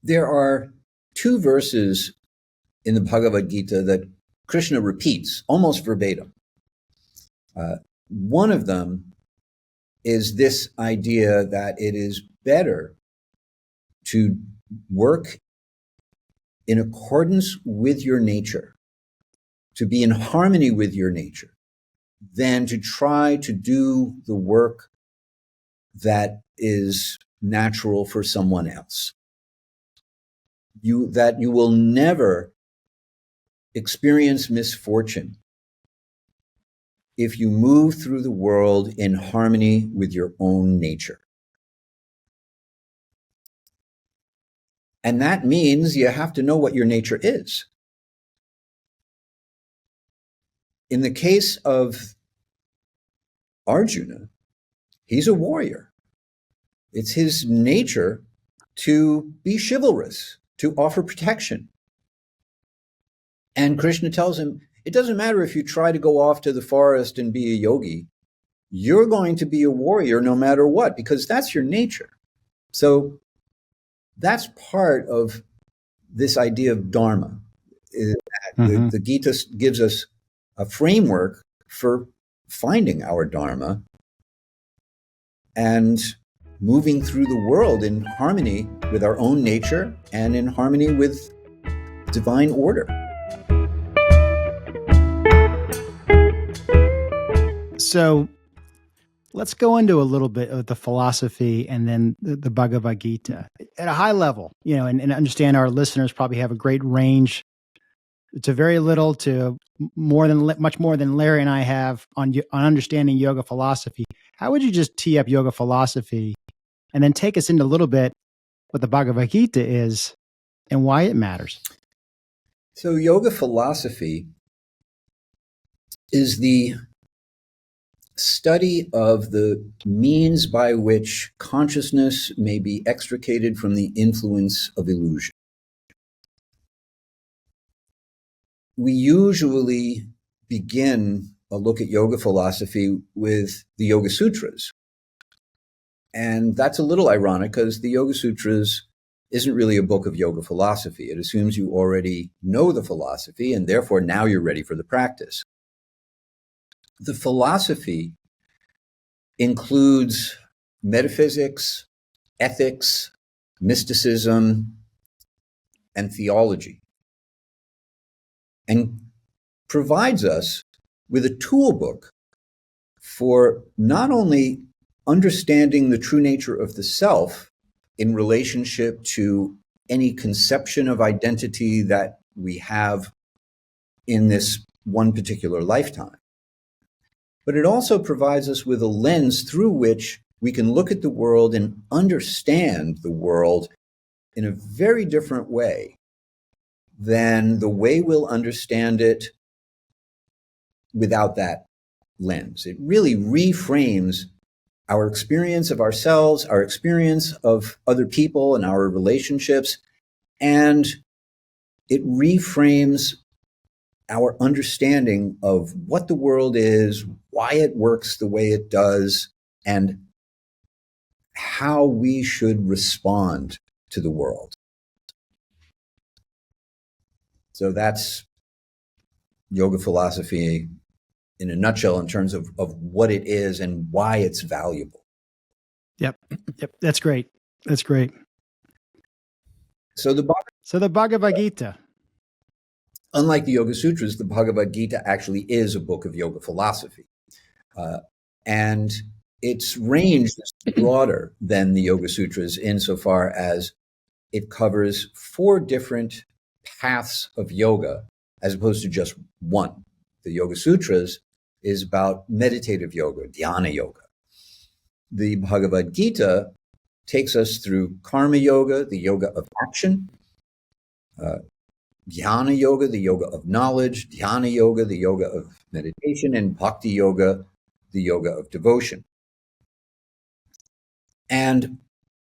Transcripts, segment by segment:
There are two verses in the Bhagavad Gita that Krishna repeats almost verbatim. One of them is this idea that it is better to work in accordance with your nature, to be in harmony with your nature, than to try to do the work that is natural for someone else. That you will never experience misfortune if you move through the world in harmony with your own nature. And that means you have to know what your nature is. In the case of Arjuna, he's a warrior. It's his nature to be chivalrous, to offer protection. And Krishna tells him, it doesn't matter if you try to go off to the forest and be a yogi, you're going to be a warrior no matter what, because that's your nature. So that's part of this idea of Dharma. The Gita gives us a framework for finding our Dharma and moving through the world in harmony with our own nature and in harmony with divine order. So let's go into a little bit of the philosophy and then the Bhagavad Gita at a high level, and understand our listeners probably have a great range to very little to much more than Larry and I have on understanding yoga philosophy. How would you just tee up yoga philosophy and then take us into a little bit what the Bhagavad Gita is and why it matters? So yoga philosophy is the study of the means by which consciousness may be extricated from the influence of illusion. We usually begin a look at yoga philosophy with the Yoga Sutras. And that's a little ironic because the Yoga Sutras isn't really a book of yoga philosophy. It assumes you already know the philosophy and therefore now you're ready for the practice. The philosophy includes metaphysics, ethics, mysticism, and theology, and provides us with a toolbook for not only understanding the true nature of the self in relationship to any conception of identity that we have in this one particular lifetime, but it also provides us with a lens through which we can look at the world and understand the world in a very different way than the way we'll understand it without that lens. It really reframes our experience of ourselves, our experience of other people and our relationships, and it reframes our understanding of what the world is, why it works the way it does, and how we should respond to the world. So that's yoga philosophy in a nutshell in terms of what it is and why it's valuable. Yep. That's great. So the Bhagavad Gita. Unlike the Yoga Sutras, the Bhagavad Gita actually is a book of yoga philosophy. And its range is broader than the Yoga Sutras insofar as it covers 4 different paths of yoga as opposed to just one. The Yoga Sutras is about meditative yoga, dhyana yoga. The Bhagavad Gita takes us through karma yoga, the yoga of action, jnana yoga, the yoga of knowledge, dhyana yoga, the yoga of meditation, and bhakti yoga, the yoga of devotion. And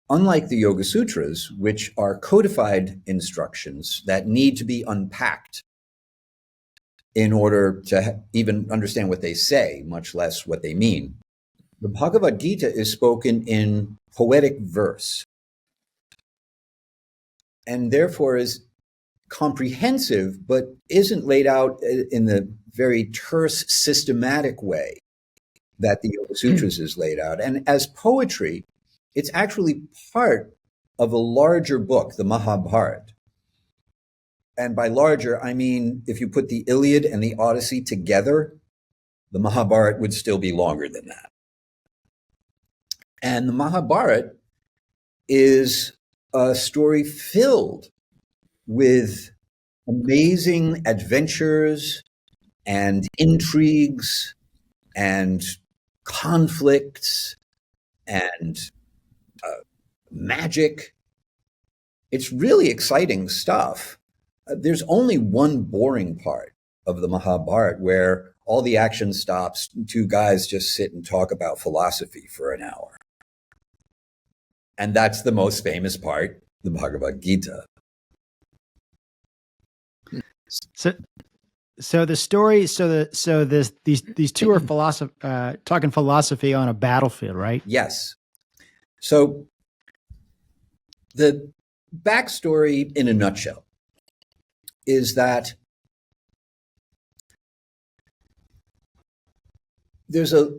unlike the Yoga Sutras, which are codified instructions that need to be unpacked in order to even understand what they say, much less what they mean, the Bhagavad Gita is spoken in poetic verse. and therefore is comprehensive, but isn't laid out in the very terse, systematic way that the Yoga Sutras is laid out. And as poetry, it's actually part of a larger book, the Mahabharata. And by larger, I mean, if you put the Iliad and the Odyssey together, the Mahabharata would still be longer than that. And the Mahabharata is a story filled with amazing adventures and intrigues and conflicts and magic. It's really exciting stuff. There's only one boring part of the Mahabharata where all the action stops, two guys just sit and talk about philosophy for an hour. And that's the most famous part, the Bhagavad Gita. So the story, these two are talking philosophy on a battlefield, right? Yes. So the backstory in a nutshell is that there's a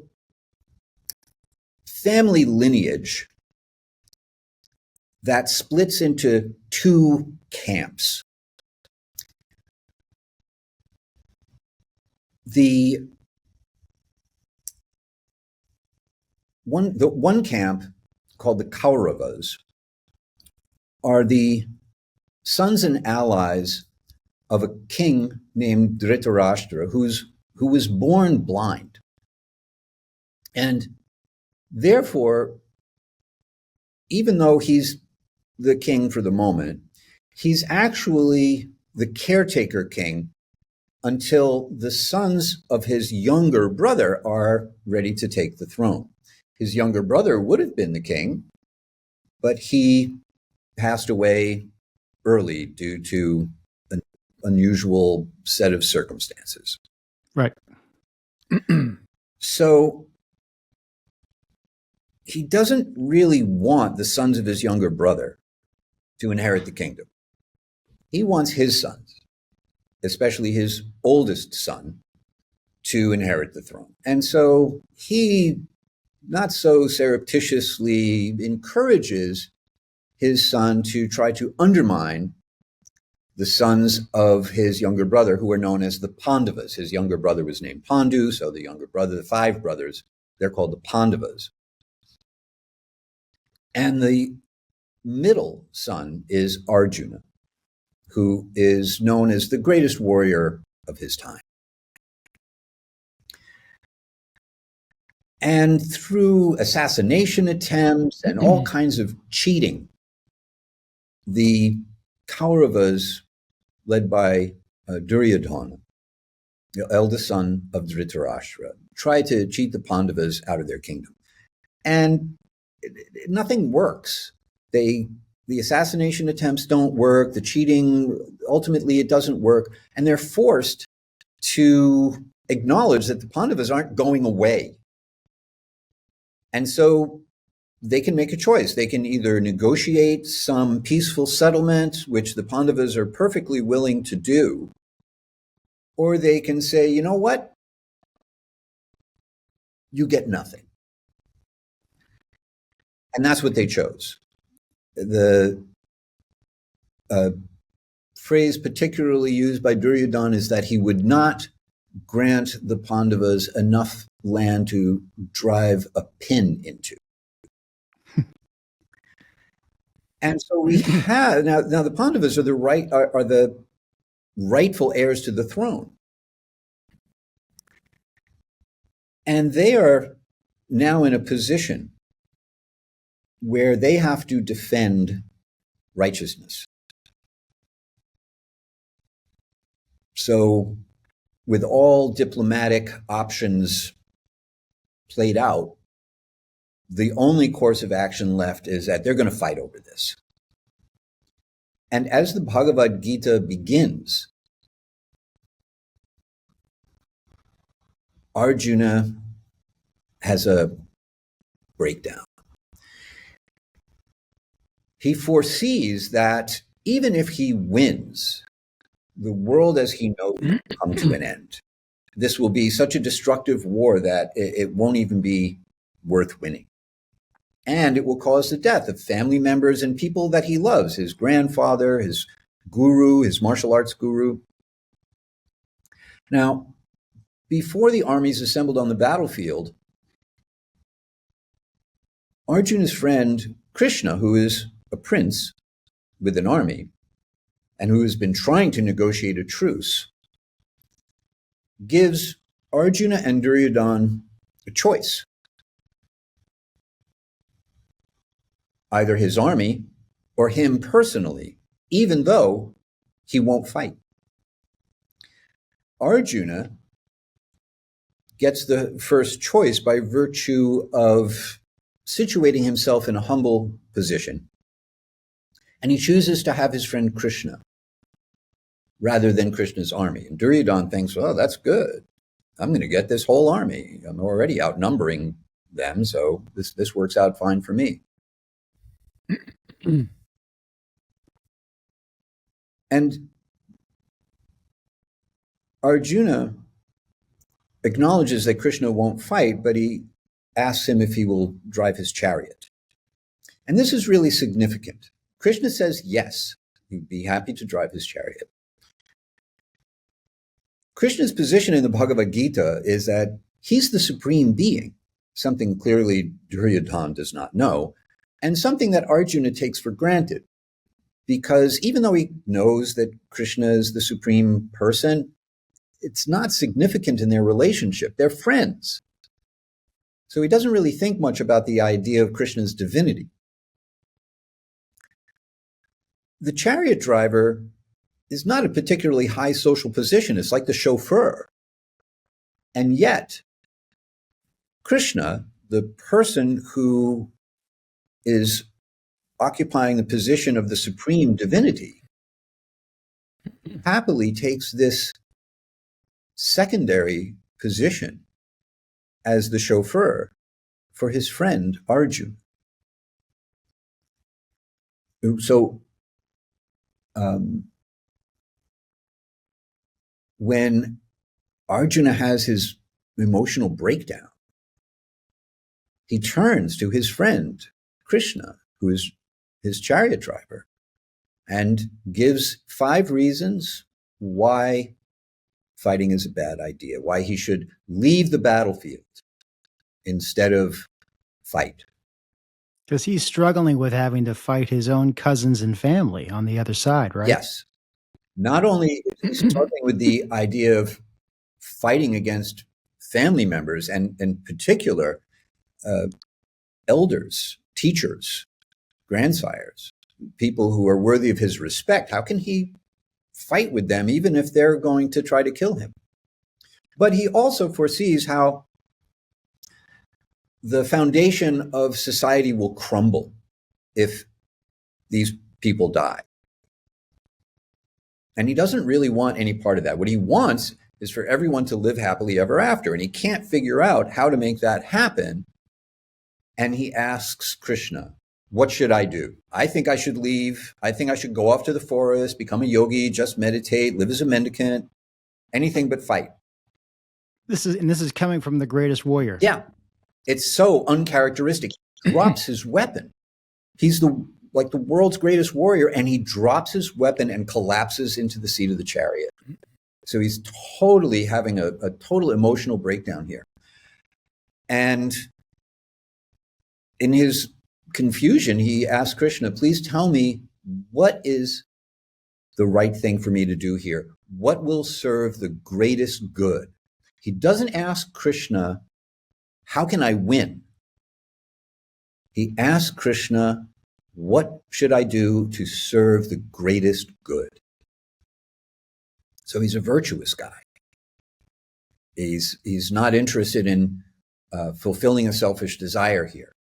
family lineage that splits into two camps. The one camp, called the Kauravas, are the sons and allies of a king named Dhritarashtra, who was born blind. And therefore, even though he's the king for the moment, he's actually the caretaker king until the sons of his younger brother are ready to take the throne. His younger brother would have been the king, but he passed away early due to an unusual set of circumstances. Right. So he doesn't really want the sons of his younger brother to inherit the kingdom. He wants his sons, especially his oldest son, to inherit the throne. And so he, not so surreptitiously, encourages his son to try to undermine the sons of his younger brother, who are known as the Pandavas. His younger brother was named Pandu, so the younger brother, the five brothers, they're called the Pandavas. And the middle son is Arjuna, who is known as the greatest warrior of his time. And through assassination attempts and all kinds of cheating, the Kauravas, led by Duryodhana, the eldest son of Dhritarashtra, try to cheat the Pandavas out of their kingdom. And nothing works. The assassination attempts don't work. The cheating, ultimately, it doesn't work. And they're forced to acknowledge that the Pandavas aren't going away. And so they can make a choice. They can either negotiate some peaceful settlement, which the Pandavas are perfectly willing to do, or they can say, you know what? You get nothing. And that's what they chose. The phrase particularly used by Duryodhana is that he would not grant the Pandavas enough land to drive a pin into. And so we have now the Pandavas are the rightful heirs to the throne. And they are now in a position where they have to defend righteousness. So with all diplomatic options played out, the only course of action left is that they're going to fight over this. And as the Bhagavad Gita begins, Arjuna has a breakdown. He foresees that even if he wins, the world as he knows will come to an end. This will be such a destructive war that it won't even be worth winning. And it will cause the death of family members and people that he loves, his grandfather, his guru, his martial arts guru. Now, before the armies assembled on the battlefield, Arjuna's friend Krishna, who is a prince with an army and who has been trying to negotiate a truce, gives Arjuna and Duryodhana a choice. Either his army or him personally, even though he won't fight. Arjuna gets the first choice by virtue of situating himself in a humble position. And he chooses to have his friend Krishna rather than Krishna's army. And Duryodhana thinks, well, that's good. I'm going to get this whole army. I'm already outnumbering them, so this works out fine for me. And Arjuna acknowledges that Krishna won't fight, but he asks him if he will drive his chariot. And this is really significant. Krishna says yes, he'd be happy to drive his chariot. Krishna's position in the Bhagavad Gita is that he's the supreme being, something clearly Duryodhana does not know, and something that Arjuna takes for granted. Because even though he knows that Krishna is the supreme person, it's not significant in their relationship. They're friends. So he doesn't really think much about the idea of Krishna's divinity. The chariot driver is not a particularly high social position. It's like the chauffeur. And yet, Krishna, the person who is occupying the position of the supreme divinity, happily takes this secondary position as the chauffeur for his friend Arjuna. So when Arjuna has his emotional breakdown, he turns to his friend Krishna, who is his chariot driver, and gives 5 reasons why fighting is a bad idea, why he should leave the battlefield instead of fight. Because he's struggling with having to fight his own cousins and family on the other side, right? Yes. Not only is he struggling with the idea of fighting against family members, and in particular, elders, teachers, grandsires, people who are worthy of his respect. How can he fight with them even if they're going to try to kill him? But he also foresees how the foundation of society will crumble if these people die. And he doesn't really want any part of that. What he wants is for everyone to live happily ever after. And he can't figure out how to make that happen. And he asks Krishna, what should I do? I think I should leave. I think I should go off to the forest, become a yogi, just meditate, live as a mendicant, anything but fight. This is coming from the greatest warrior. Yeah. It's so uncharacteristic. He drops his weapon. He's the world's greatest warrior, and he drops his weapon and collapses into the seat of the chariot. So he's totally having a total emotional breakdown here. And in his confusion, he asked Krishna, please tell me what is the right thing for me to do here? What will serve the greatest good? He doesn't ask Krishna, how can I win? He asks Krishna, what should I do to serve the greatest good? So he's a virtuous guy. He's not interested in fulfilling a selfish desire here.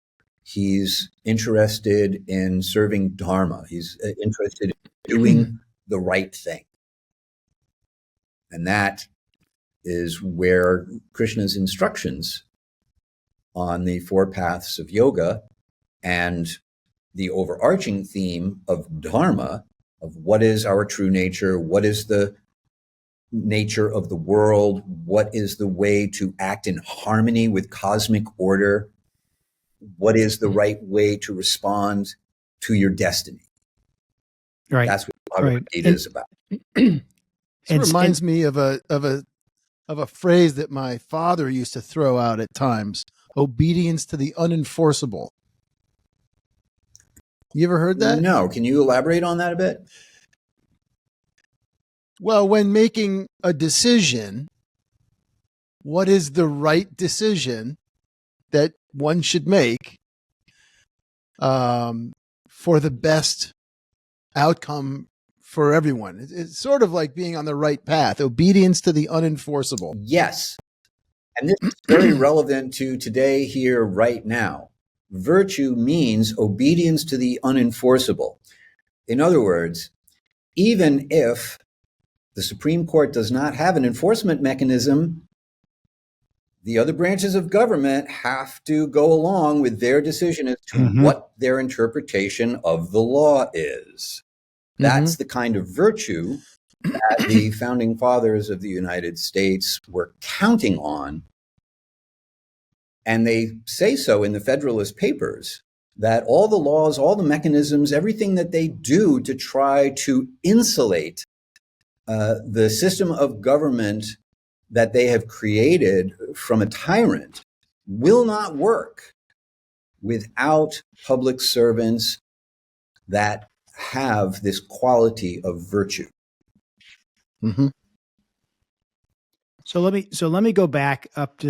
He's interested in serving Dharma. He's interested in doing the right thing. And that is where Krishna's instructions on the 4 paths of yoga and the overarching theme of Dharma of what is our true nature, what is the nature of the world, what is the way to act in harmony with cosmic order, what is the right way to respond to your destiny. Right. That's what Bhagavad Gita is about. This reminds me of a phrase that my father used to throw out at times: obedience to the unenforceable. You ever heard that? No. Can you elaborate on that a bit? Well, when making a decision, what is the right decision that one should make for the best outcome for everyone? It's sort of like being on the right path, obedience to the unenforceable. Yes. And this is very relevant to today, here, right now. Virtue means obedience to the unenforceable. In other words, even if the Supreme Court does not have an enforcement mechanism, the other branches of government have to go along with their decision as to what their interpretation of the law is. That's the kind of virtue that the founding fathers of the United States were counting on. And they say so in the Federalist Papers, that all the laws, all the mechanisms, everything that they do to try to insulate the system of government that they have created from a tyrant will not work without public servants that have this quality of virtue. Mm-hmm. So let me go back up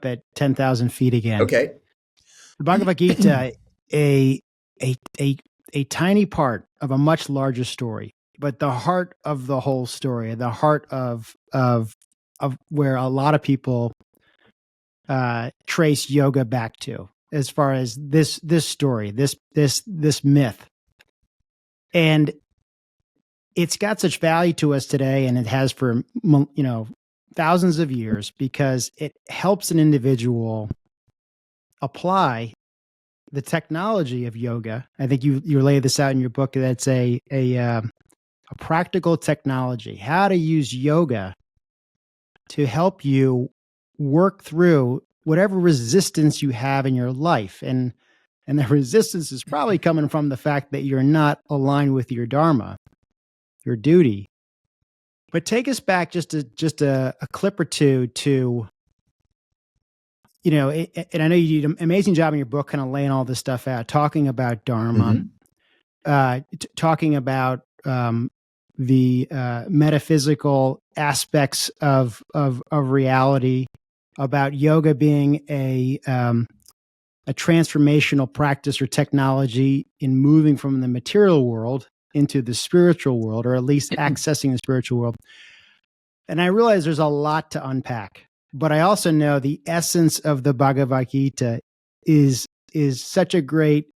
at 10,000 feet again. Okay. The Bhagavad Gita, a tiny part of a much larger story, but the heart of the whole story, the heart of where a lot of people trace yoga back to, as far as this story, this myth. And it's got such value to us today, and it has for thousands of years, because it helps an individual apply the technology of yoga. I think you lay this out in your book. That's a practical technology, how to use yoga to help you work through whatever resistance you have in your life. And the resistance is probably coming from the fact that you're not aligned with your Dharma, your duty. But take us back just a clip or two to, and I know you did an amazing job in your book kind of laying all this stuff out, talking about Dharma, talking about the metaphysical aspects of reality, about yoga being a transformational practice or technology in moving from the material world into the spiritual world, or at least accessing the spiritual world. And I realize there's a lot to unpack, but I also know the essence of the Bhagavad Gita is such a great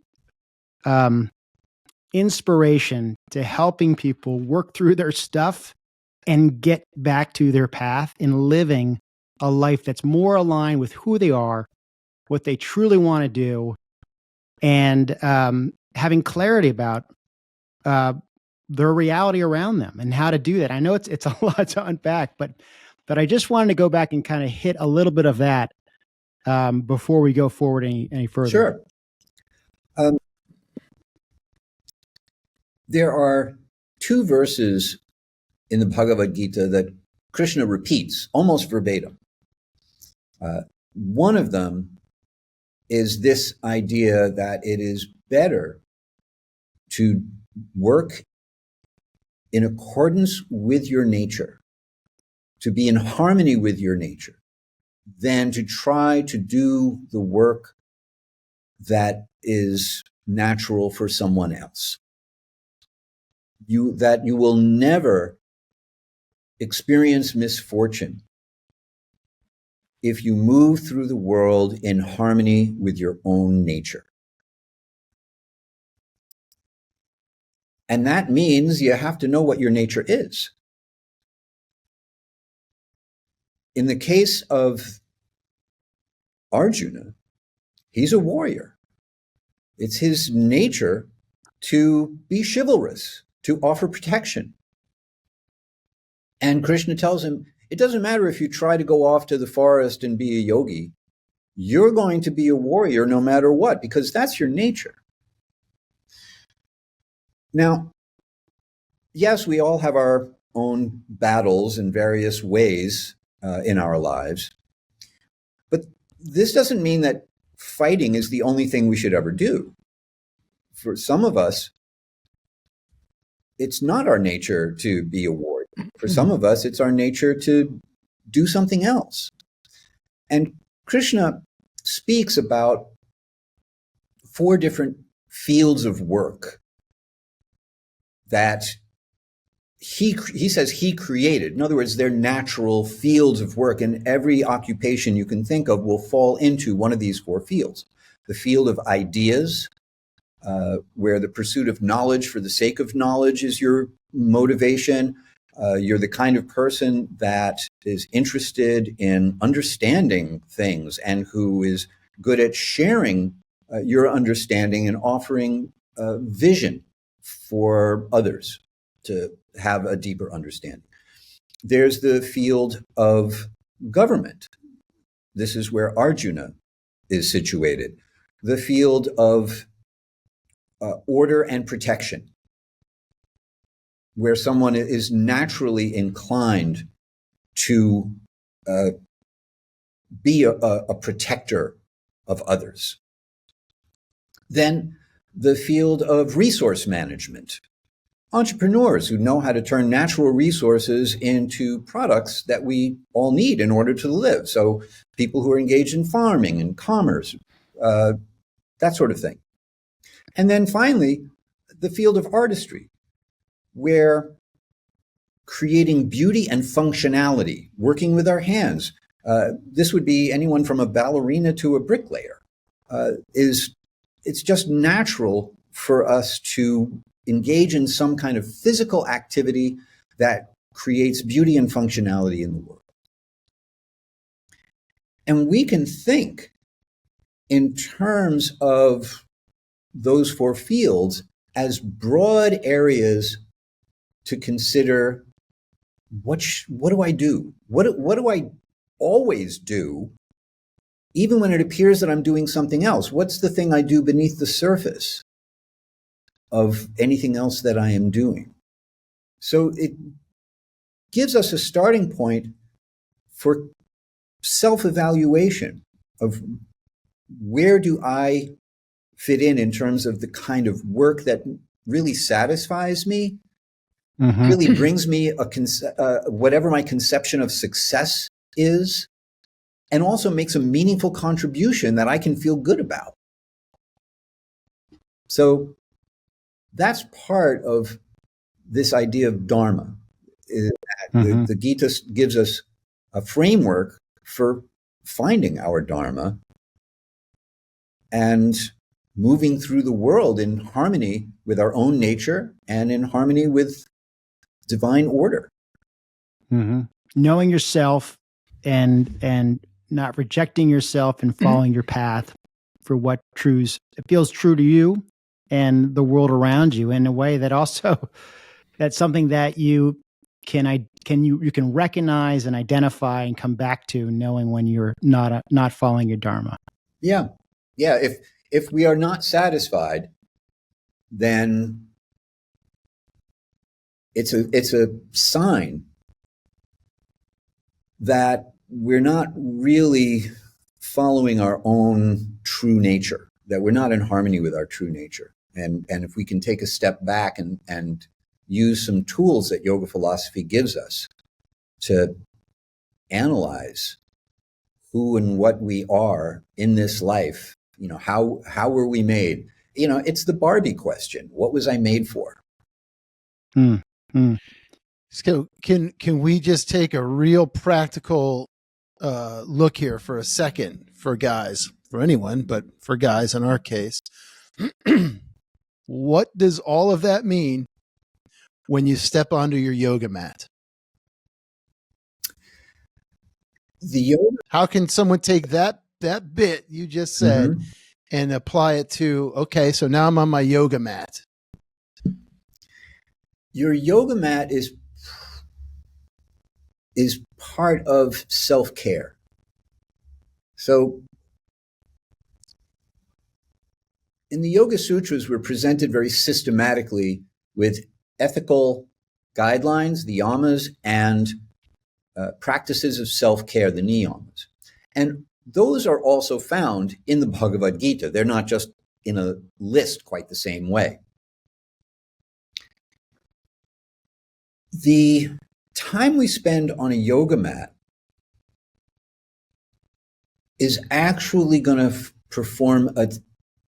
inspiration to helping people work through their stuff and get back to their path in living a life that's more aligned with who they are, what they truly want to do, and having clarity about their reality around them and how to do that. I know it's a lot to unpack, but I just wanted to go back and kind of hit a little bit of that before we go forward any further. Sure. There are two verses in the Bhagavad Gita that Krishna repeats almost verbatim. One of them is this idea that it is better to work in accordance with your nature, to be in harmony with your nature, than to try to do the work that is natural for someone else. You will never experience misfortune if you move through the world in harmony with your own nature. And that means you have to know what your nature is. In the case of Arjuna, he's a warrior. It's his nature to be chivalrous, to offer protection. And Krishna tells him, it doesn't matter if you try to go off to the forest and be a yogi, you're going to be a warrior no matter what, because that's your nature. Now, yes, we all have our own battles in various ways in our lives, but this doesn't mean that fighting is the only thing we should ever do. For some of us, it's not our nature to be a warrior. For some of us, it's our nature to do something else. And Krishna speaks about 4 different fields of work that he says he created. In other words, they're natural fields of work, and every occupation you can think of will fall into one of these 4 fields. The field of ideas, where the pursuit of knowledge for the sake of knowledge is your motivation. You're the kind of person that is interested in understanding things and who is good at sharing your understanding and offering vision for others to have a deeper understanding. There's the field of government. This is where Arjuna is situated. The field of order and protection, where someone is naturally inclined to be a protector of others. Then the field of resource management, entrepreneurs who know how to turn natural resources into products that we all need in order to live. So people who are engaged in farming and commerce, that sort of thing. And then finally, the field of artistry, where creating beauty and functionality, working with our hands, this would be anyone from a ballerina to a bricklayer, it's just natural for us to engage in some kind of physical activity that creates beauty and functionality in the world. And we can think in terms of those 4 fields as broad areas to consider, what do I do? What do I always do, even when it appears that I'm doing something else? What's the thing I do beneath the surface of anything else that I am doing? So it gives us a starting point for self-evaluation of where do I fit in terms of the kind of work that really satisfies me, really brings me whatever my conception of success is, and also makes a meaningful contribution that I can feel good about. So that's part of this idea of Dharma. The Gita gives us a framework for finding our Dharma and moving through the world in harmony with our own nature and in harmony with divine order. Knowing yourself and not rejecting yourself and following your path for what it feels true to you and the world around you, in a way that also that's something that you can recognize and identify and come back to, knowing when you're not following your Dharma. Yeah. If we are not satisfied, then it's a sign that we're not really following our own true nature, that we're not in harmony with our true nature. And if we can take a step back and use some tools that yoga philosophy gives us to analyze who and what we are in this life, how were we made? It's the Barbie question. What was I made for? So can we just take a real practical look here for a second for guys, for anyone, but for guys in our case? What does all of that mean when you step onto your yoga mat? How can someone take that bit you just said and apply it to, okay, so now I'm on my yoga mat? your yoga mat is part of self-care. So in the Yoga Sutras, we're presented very systematically with ethical guidelines, the yamas, and practices of self-care, the niyamas. And those are also found in the Bhagavad Gita. They're not just in a list quite the same way. The time we spend on a yoga mat is actually going to perform a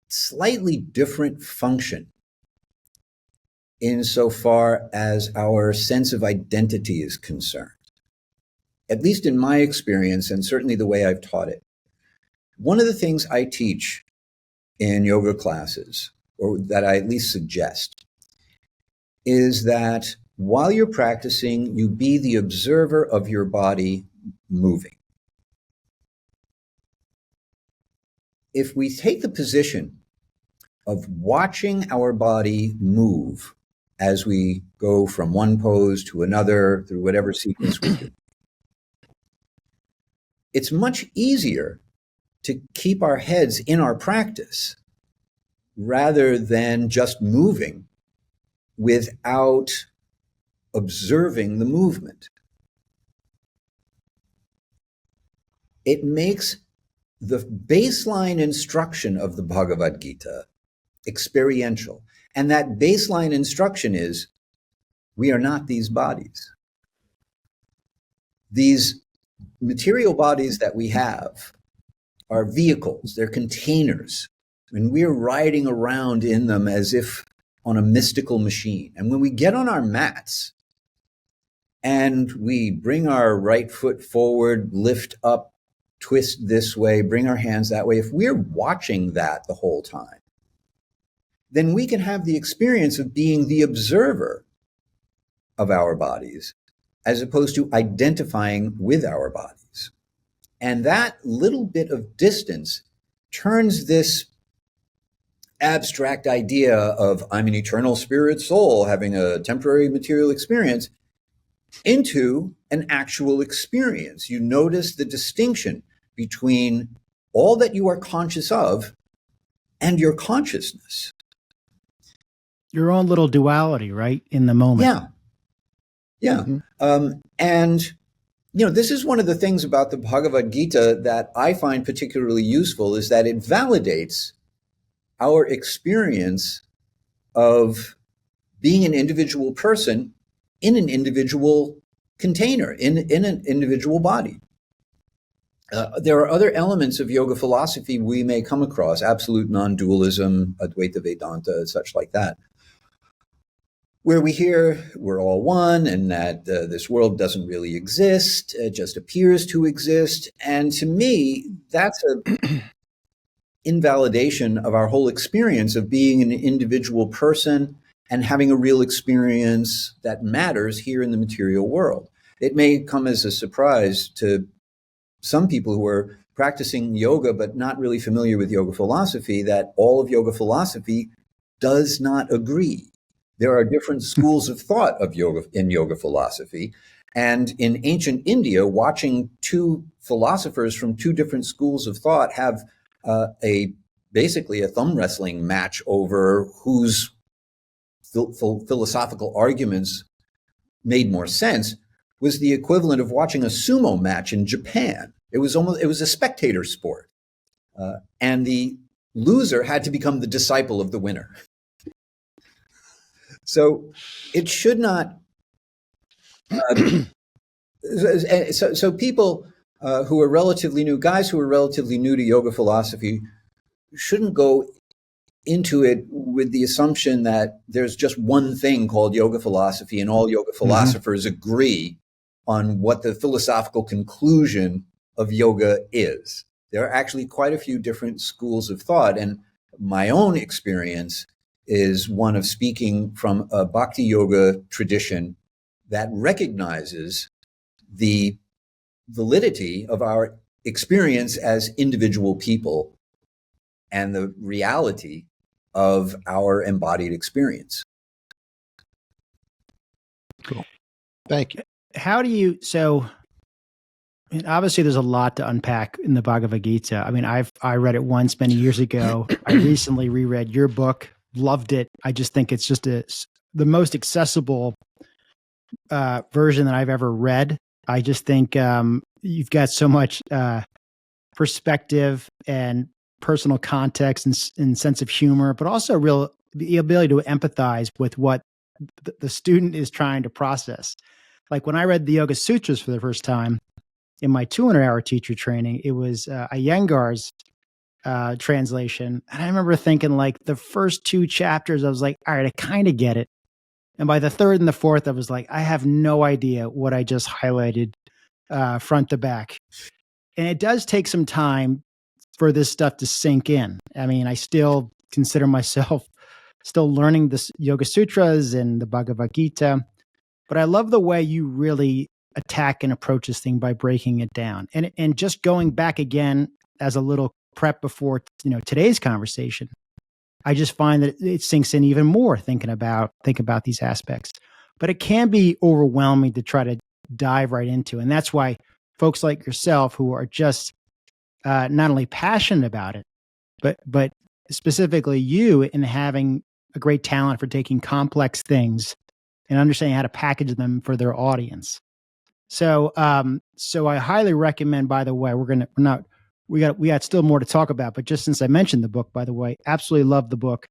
slightly different function insofar as our sense of identity is concerned. At least in my experience, and certainly the way I've taught it. One of the things I teach in yoga classes, or that I at least suggest, is that while you're practicing, you be the observer of your body moving. If we take the position of watching our body move as we go from one pose to another through whatever sequence we do, it's much easier to keep our heads in our practice rather than just moving without observing the movement. It makes the baseline instruction of the Bhagavad Gita experiential. And that baseline instruction is, we are not these bodies. These material bodies that we have are vehicles, they're containers, and we're riding around in them as if on a mystical machine. And when we get on our mats and we bring our right foot forward, lift up, twist this way, bring our hands that way, if we're watching that the whole time, then we can have the experience of being the observer of our bodies as opposed to identifying with our bodies. And that little bit of distance turns this abstract idea of I'm an eternal spirit soul having a temporary material experience into an actual experience. You notice the distinction between all that you are conscious of and your consciousness. Your own little duality, right? In the moment. Yeah. Yeah. Mm-hmm. And, you know, this is one of the things about the Bhagavad Gita that I find particularly useful is that it validates our experience of being an individual person in an individual container, in an individual body. There are other elements of yoga philosophy we may come across, absolute non-dualism, Advaita Vedanta, such like that, where we hear we're all one and that this world doesn't really exist, it just appears to exist. And to me, that's an invalidation of our whole experience of being an individual person and having a real experience that matters here in the material world. It may come as a surprise to some people who are practicing yoga but not really familiar with yoga philosophy that all of yoga philosophy does not agree. There are different schools of thought of yoga in yoga philosophy. And in ancient India, watching two philosophers from two different schools of thought have basically a thumb wrestling match over whose philosophical arguments made more sense was the equivalent of watching a sumo match in Japan. It was a spectator sport. And the loser had to become the disciple of the winner. So it should not. So people who are relatively new, guys who are relatively new to yoga philosophy, shouldn't go into it with the assumption that there's just one thing called yoga philosophy and all yoga philosophers agree on what the philosophical conclusion of yoga is. There are actually quite a few different schools of thought, and my own experience is one of speaking from a bhakti yoga tradition that recognizes the validity of our experience as individual people and the reality of our embodied experience. Cool. Thank you. How do you, so I mean, obviously there's a lot to unpack in the Bhagavad Gita. I mean, I read it once many years ago. I recently reread your book, loved it. I just think it's just the most accessible version that I've ever read. I just think you've got so much perspective and personal context and sense of humor, but also the ability to empathize with what the student is trying to process. Like when I read the Yoga Sutras for the first time in my 200-hour teacher training, it was Iyengar's translation. And I remember thinking, like, the first 2 chapters, I was like, all right, I kind of get it. And by the third and the fourth, I was like, I have no idea what I just highlighted front to back. And it does take some time for this stuff to sink in. I mean, I still consider myself still learning the Yoga Sutras and the Bhagavad Gita, but I love the way you really attack and approach this thing by breaking it down. And just going back again as a little prep before, today's conversation, I just find that it sinks in even more think about these aspects. But it can be overwhelming to try to dive right into. And that's why folks like yourself who are just not only passionate about it, but specifically you in having a great talent for taking complex things and understanding how to package them for their audience. So I highly recommend, by the way, we got still more to talk about, but just since I mentioned the book, by the way, absolutely love the book.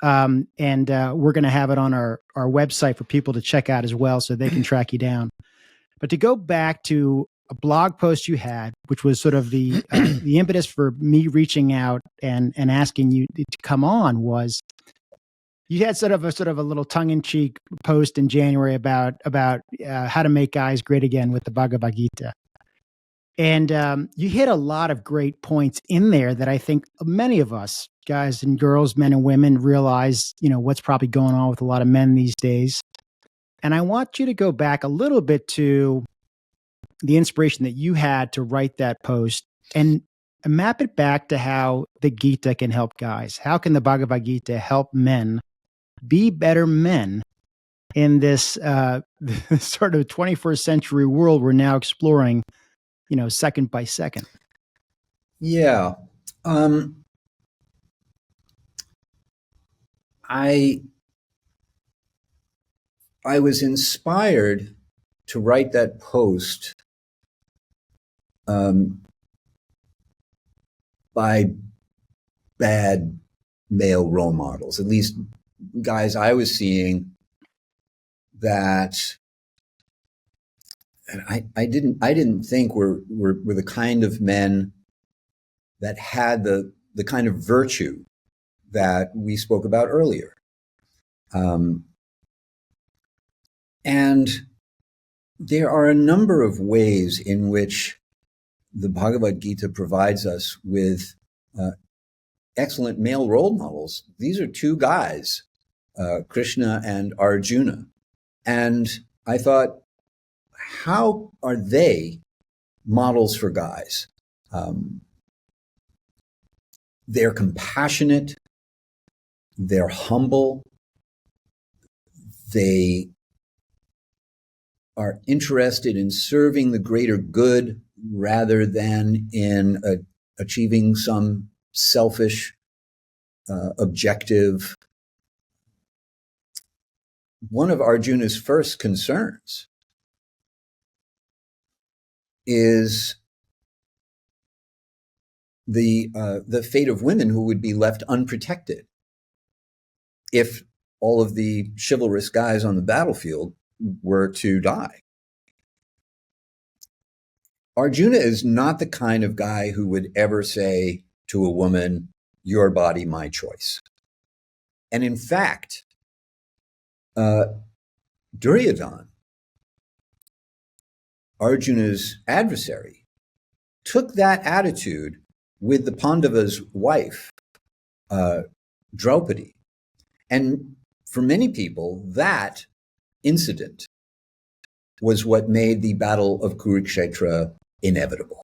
And we're going to have it on our website for people to check out as well, so they can track you down. But to go back to a blog post you had, which was sort of the impetus for me reaching out and asking you to come on, was you had sort of a little tongue-in-cheek post in January about how to make guys great again with the Bhagavad Gita. And you hit a lot of great points in there that I think many of us, guys and girls, men and women, realize, what's probably going on with a lot of men these days. And I want you to go back a little bit to the inspiration that you had to write that post and map it back to how the Gita can help guys. How can the Bhagavad Gita help men be better men in this this sort of 21st century world we're now exploring, second by second? Yeah. I was inspired to write that post by bad male role models, at least guys I was seeing that I didn't think were the kind of men that had the kind of virtue that we spoke about earlier. And there are a number of ways in which the Bhagavad Gita provides us with excellent male role models. These are 2 guys, Krishna and Arjuna. And I thought, how are they models for guys? They're compassionate, they're humble, they are interested in serving the greater good rather than in achieving some selfish objective. One of Arjuna's first concerns is the fate of women who would be left unprotected if all of the chivalrous guys on the battlefield were to die. Arjuna is not the kind of guy who would ever say to a woman, "Your body, my choice." And in fact, Duryodhana, Arjuna's adversary, took that attitude with the Pandava's wife, Draupadi. And for many people, that incident was what made the Battle of Kurukshetra inevitable.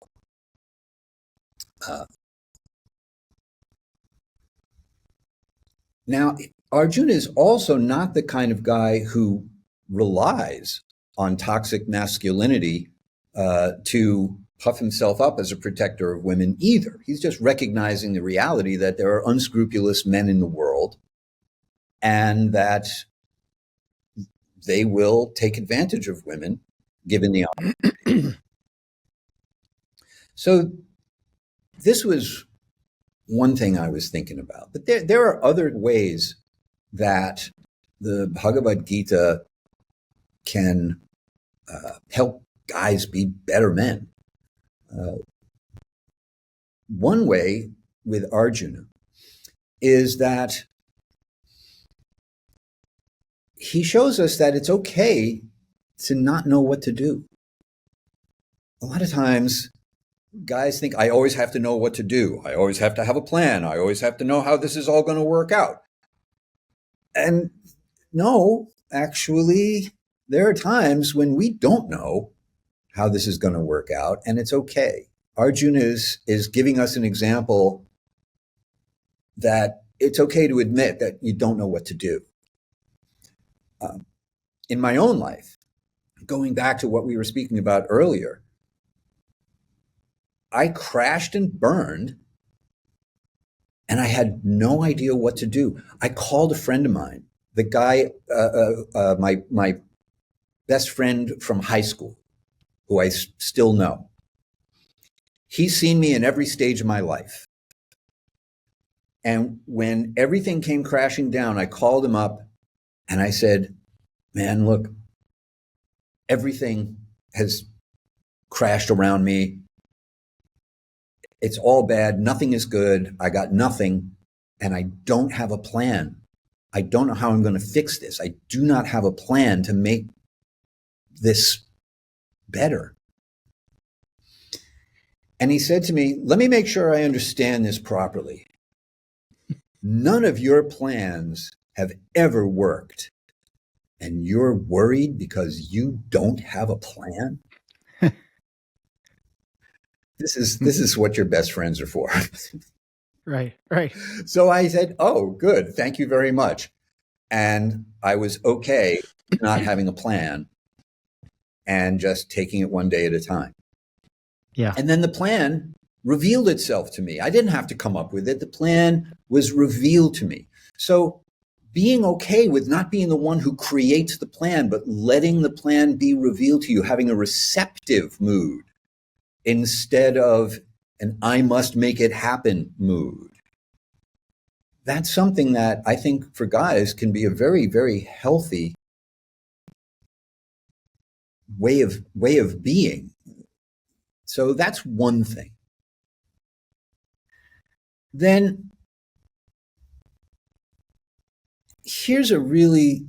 Now, Arjuna is also not the kind of guy who relies on toxic masculinity to puff himself up as a protector of women either. He's just recognizing the reality that there are unscrupulous men in the world and that they will take advantage of women given the opportunity. So this was one thing I was thinking about. But there are other ways that the Bhagavad Gita can help guys be better men. One way with Arjuna is that he shows us that it's okay to not know what to do. A lot of times, guys think, I always have to know what to do. I always have to have a plan. I always have to know how this is all going to work out. And no, actually, there are times when we don't know how this is going to work out, and it's okay. Arjuna is giving us an example that it's okay to admit that you don't know what to do. In my own life, going back to what we were speaking about earlier, I crashed and burned, and I had no idea what to do. I called a friend of mine, the guy, my best friend from high school, who I still know. He's seen me in every stage of my life. And when everything came crashing down, I called him up and I said, man, look, everything has crashed around me. It's all bad. Nothing is good. I got nothing. And I don't have a plan. I don't know how I'm going to fix this. I do not have a plan to make this better. And he said to me, let me make sure I understand this properly. None of your plans have ever worked. And you're worried because you don't have a plan? This is what your best friends are for. Right. So I said, oh, good. Thank you very much. And I was okay not having a plan and just taking it one day at a time. Yeah. And then the plan revealed itself to me. I didn't have to come up with it. The plan was revealed to me. So being okay with not being the one who creates the plan, but letting the plan be revealed to you, having a receptive mood instead of an I must make it happen mood. That's something that I think for guys can be a very, very healthy way of being. So that's one thing. Then here's a really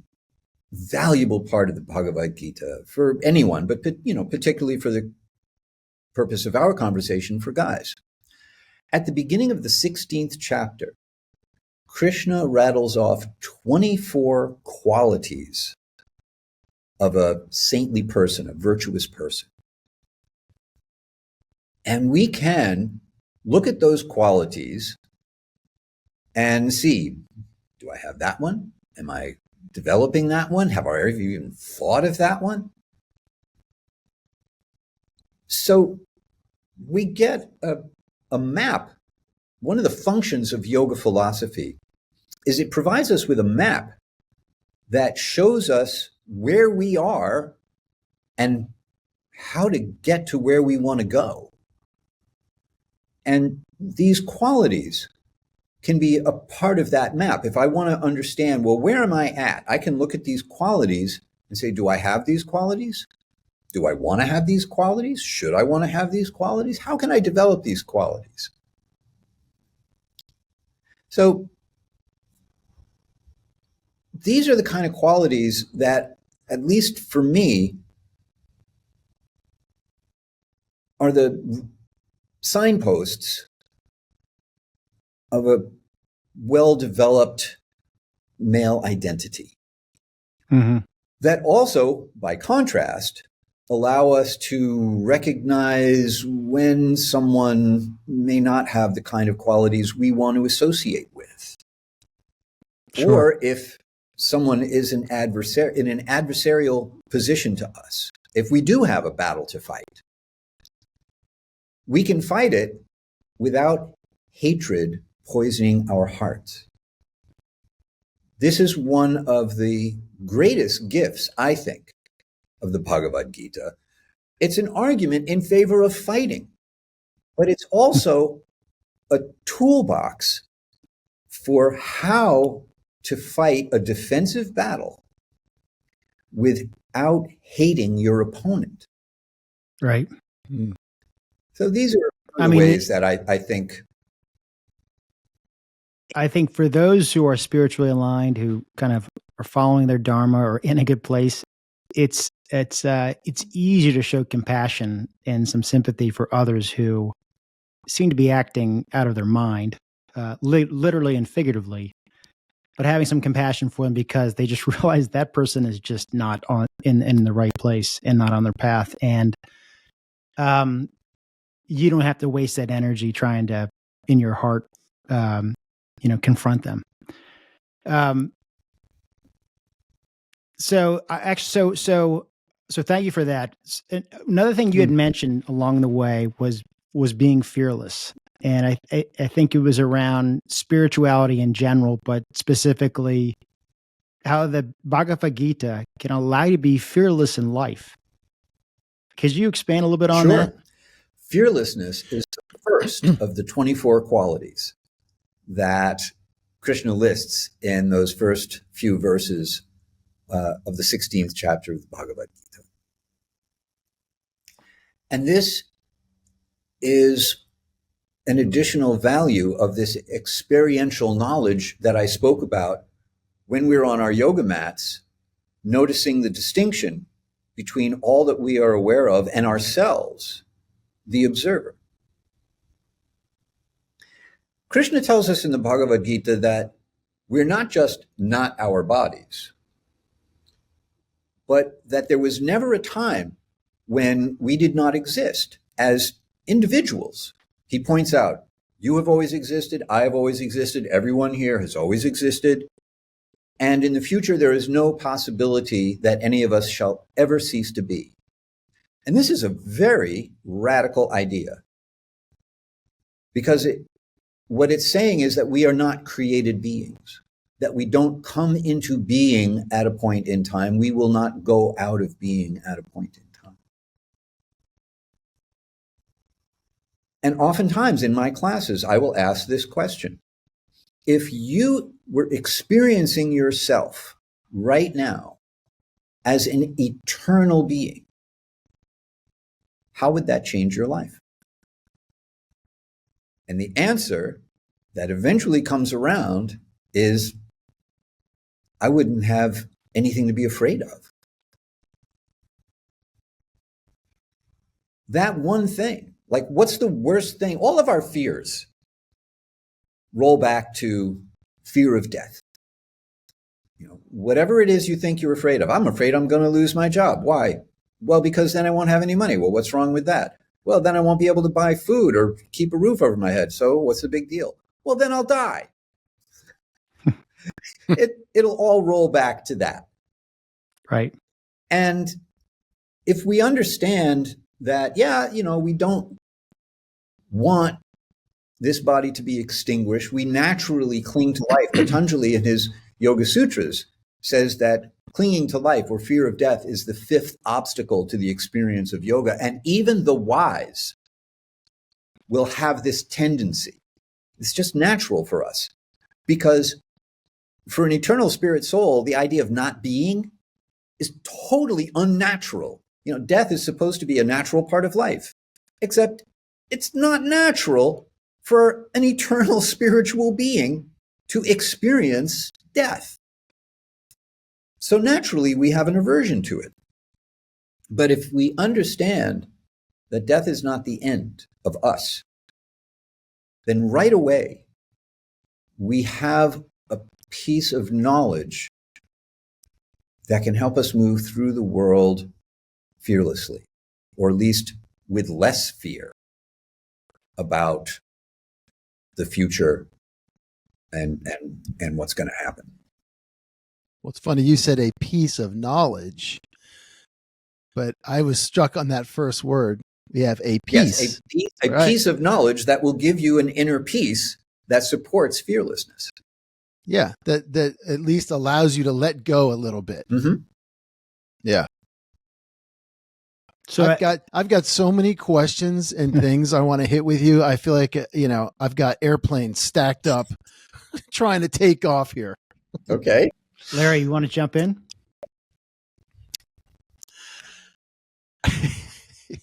valuable part of the Bhagavad Gita for anyone, but particularly for the purpose of our conversation for guys. At the beginning of the 16th chapter, Krishna rattles off 24 qualities of a saintly person, a virtuous person. And we can look at those qualities and see, do I have that one? Am I developing that one? Have I ever even thought of that one? So we get a map. One of the functions of yoga philosophy is it provides us with a map that shows us where we are and how to get to where we want to go. And these qualities can be a part of that map. If I want to understand, well, where am I at? I can look at these qualities and say, do I have these qualities? Do I want to have these qualities? Should I want to have these qualities? How can I develop these qualities? So these are the kind of qualities that, at least for me, are the signposts of a well-developed male identity. Mm-hmm. That also, by contrast, allow us to recognize when someone may not have the kind of qualities we want to associate with. Sure. Or if someone is in an adversarial position to us, if we do have a battle to fight, we can fight it without hatred poisoning our hearts. This is one of the greatest gifts, I think, of the Bhagavad Gita. It's an argument in favor of fighting, but it's also a toolbox for how to fight a defensive battle without hating your opponent. Right. So these are ways that I think. I think for those who are spiritually aligned, who kind of are following their Dharma or in a good place, it's easier to show compassion and some sympathy for others who seem to be acting out of their mind, literally and figuratively, but having some compassion for them because they just realize that person is just not in the right place and not on their path. And you don't have to waste that energy trying to, in your heart, confront them. So thank you for that. Another thing you had mentioned along the way was being fearless. And I think it was around spirituality in general, but specifically how the Bhagavad Gita can allow you to be fearless in life. Could you expand a little bit on that? Fearlessness is the first of the 24 qualities that Krishna lists in those first few verses of the 16th chapter of the Bhagavad Gita. And this is an additional value of this experiential knowledge that I spoke about when we were on our yoga mats, noticing the distinction between all that we are aware of and ourselves, the observer. Krishna tells us in the Bhagavad Gita that we're not just not our bodies, but that there was never a time when we did not exist as individuals. He points out, you have always existed, I have always existed, everyone here has always existed, and in the future there is no possibility that any of us shall ever cease to be. And this is a very radical idea, because what it's saying is that we are not created beings, that we don't come into being at a point in time. We will not go out of being at a point in time. And oftentimes in my classes, I will ask this question. If you were experiencing yourself right now as an eternal being, how would that change your life? And the answer that eventually comes around is, I wouldn't have anything to be afraid of. That one thing, like what's the worst thing? All of our fears roll back to fear of death. Whatever it is you think you're afraid of. I'm afraid I'm going to lose my job. Why? Well, because then I won't have any money. Well, what's wrong with that? Well, then I won't be able to buy food or keep a roof over my head. So what's the big deal? Well, then I'll die. It'll all roll back to that. Right. And if we understand that, we don't want this body to be extinguished, we naturally cling to life. Patanjali in his Yoga Sutras says that clinging to life or fear of death is the fifth obstacle to the experience of yoga. And even the wise will have this tendency. It's just natural for us, because for an eternal spirit soul, the idea of not being is totally unnatural. Death is supposed to be a natural part of life, except it's not natural for an eternal spiritual being to experience death. So naturally, we have an aversion to it. But if we understand that death is not the end of us, then right away, we have a piece of knowledge that can help us move through the world fearlessly, or at least with less fear about the future and what's going to happen. Well, it's funny you said a piece of knowledge, but I was struck on that first word. We have a piece. Yes, a right. piece of knowledge that will give you an inner peace that supports fearlessness. Yeah, that at least allows you to let go a little bit. Mm-hmm. Yeah. So I've got so many questions and things I want to hit with you. I feel like, I've got airplanes stacked up trying to take off here. Okay. Larry, you want to jump in?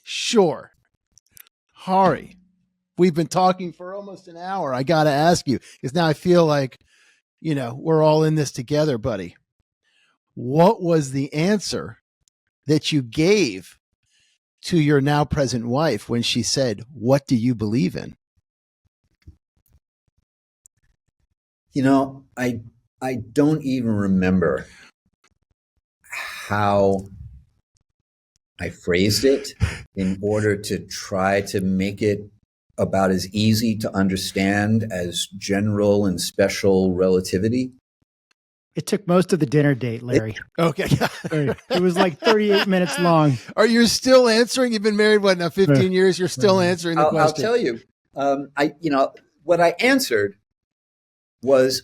Sure. Hari, we've been talking for almost an hour. I got to ask you, because now I feel like, we're all in this together, buddy. What was the answer that you gave to your now present wife when she said, "What do you believe in?" I don't even remember how I phrased it in order to try to make it about as easy to understand as general and special relativity. It took most of the dinner date, Larry. Okay. It was like 38 minutes long. Are you still answering? You've been married, now 15 years? You're still answering the question. I'll tell you. What I answered was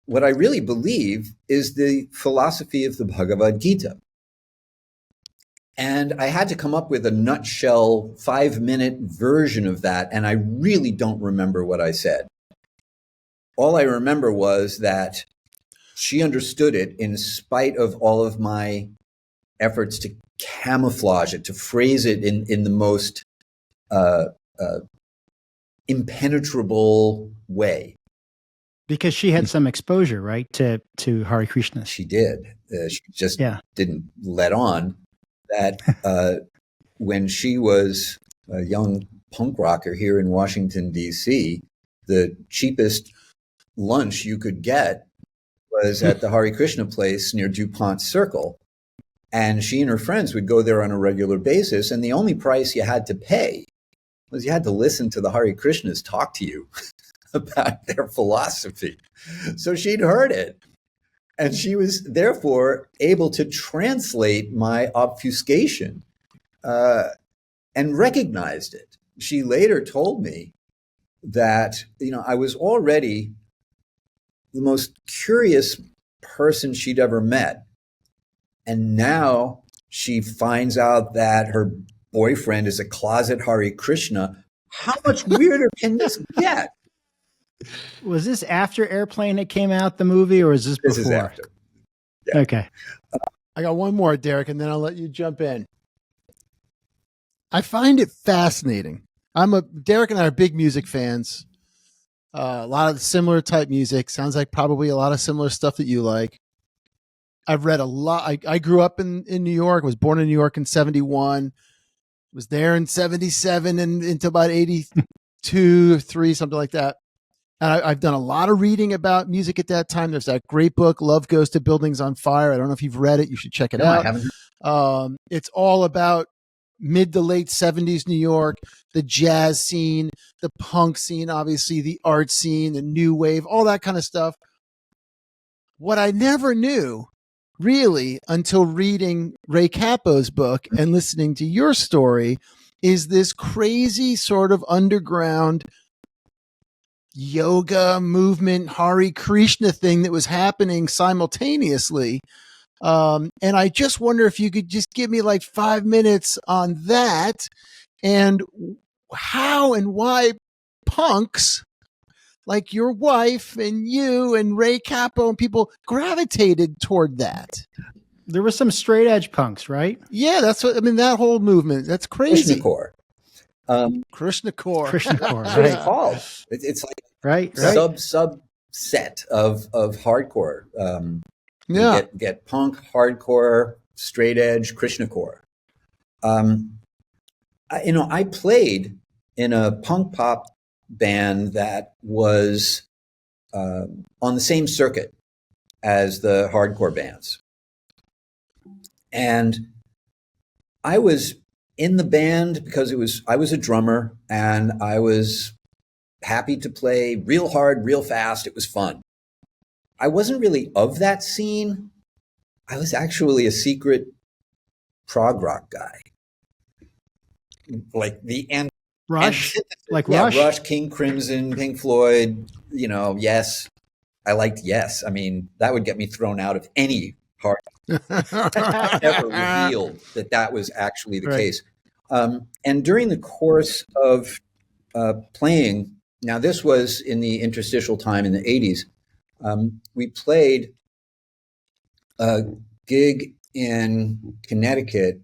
what I really believe is the philosophy of the Bhagavad Gita. And I had to come up with a nutshell 5-minute version of that. And I really don't remember what I said. All I remember was that she understood it in spite of all of my efforts to camouflage it, to phrase it in the most impenetrable way. Because she had some exposure, right, to Hari-kirtana. She did. She just didn't let on that when she was a young punk rocker here in Washington, D.C., the cheapest lunch you could get was at the Hari-kirtana place near DuPont Circle. And she and her friends would go there on a regular basis. And the only price you had to pay was you had to listen to the Hari-kirtanas talk to you about their philosophy. So she'd heard it. And she was therefore able to translate my obfuscation and recognized it. She later told me that, I was already the most curious person she'd ever met. And now she finds out that her boyfriend is a closet Hari-kirtana. How much weirder can this get? Was this after Airplane that came out, the movie, or is this before? This is after. Yeah. Okay. I got one more, Derek, and then I'll let you jump in. I find it fascinating. Derek and I are big music fans. A lot of similar type music. Sounds like probably a lot of similar stuff that you like. I've read a lot. I grew up in New York, was born in New York in 71, was there in 77 and into about 82, 3, something like that. And I've done a lot of reading about music at that time. There's that great book, Love Goes to Buildings on Fire. I don't know if you've read it. You should check it out. I haven't. It's all about mid to late 70s New York, the jazz scene, the punk scene, obviously the art scene, the new wave, all that kind of stuff. What I never knew really until reading Ray Cappo's book and listening to your story is this crazy sort of underground yoga movement, Hari-kirtana thing that was happening simultaneously. And I just wonder if you could just give me like 5 minutes on that and how and why punks like your wife and you and Ray Cappo and people gravitated toward that. There was some straight edge punks, right? Yeah, that's what I mean. That whole movement, that's crazy. Krishna Core. Krishna Core. Krishna Core. That's what it's Right. called. It's like Right. subset of hardcore. Yeah. Get punk, hardcore, straight edge, Krishna Core. I played in a punk pop band that was on the same circuit as the hardcore bands. And I was in the band because I was a drummer and I was happy to play real hard, real fast. It was fun. I wasn't really of that scene. I was actually a secret prog rock guy. Like the end. Rush, like Yeah, Rush. Rush, King Crimson, Pink Floyd, Yes. I liked Yes. I mean, that would get me thrown out of any party. Ever revealed that was actually the Right. case. And during the course of playing, now this was in the interstitial time in the 80s, we played a gig in Connecticut,